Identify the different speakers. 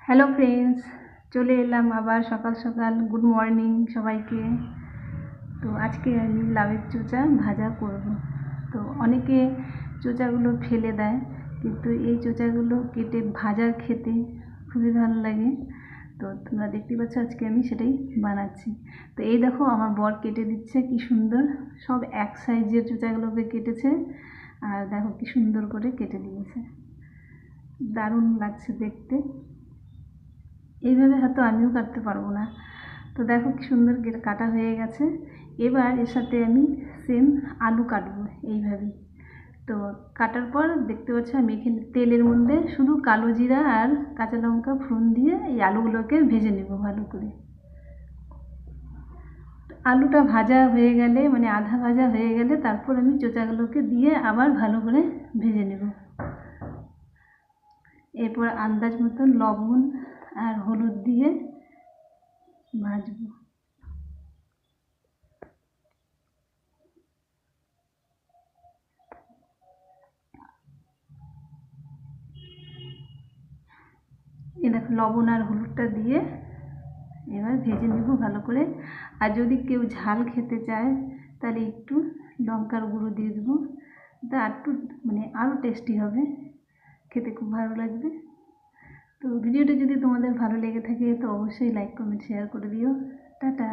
Speaker 1: Hello friends, চলে এলাম আবার সকাল সকাল। গুড মর্নিং সবাইকে। তো আজকে আমি লাউয়ের চোচা ভাজা করব। তো অনেকে চোচাগুলো ফেলে দেয়, কিন্তু এই চোচাগুলো কেটে ভাজা খেতে খুবই ভালো লাগে। তো তোমরা দেখতে পাচ্ছ আজকে আমি সেটাই বানাচ্ছি। তো এই দেখো আমার বর কেটে দিচ্ছে, কি সুন্দর সব এক সাইজের চোচাগুলোকে কেটেছে। আর দেখো কি সুন্দর করে কেটে দিয়েছে, দারুণ লাগছে দেখতে। এইভাবে হয়তো আমিও কাটতে পারবো না। তো দেখো কি সুন্দর কাটা হয়ে গেছে। এবার এর সাথে আমি সেম আলু কাটবো এইভাবেই। তো কাটার পর দেখতে পাচ্ছ আমি এখানে তেলের মধ্যে শুধু কালো জিরা আর কাঁচা লঙ্কা ফোড়ন দিয়ে এই আলুগুলোকে ভেজে নেব ভালো করে। আলুটা ভাজা হয়ে গেলে, মানে আধা ভাজা হয়ে গেলে, তারপর আমি চোচাগুলোকে দিয়ে আবার ভালো করে ভেজে নেব। এরপর আন্দাজ মতন লবণ আর হলুদ দিয়ে ভাজবো। এ দেখো লবণ আর হলুদটা দিয়ে এবার ভেজে নেব ভালো করে। আর যদি কেউ ঝাল খেতে চায় তাহলে একটু লঙ্কার গুঁড়ো দিয়ে দেবো, তা একটু মানে আরও টেস্টি হবে, খেতে খুব ভালো লাগবে। তো ভিডিওটা যদি তোমাদের ভালো লেগে থাকে তো অবশ্যই লাইক কমেন্ট শেয়ার করে দিও। টাটা।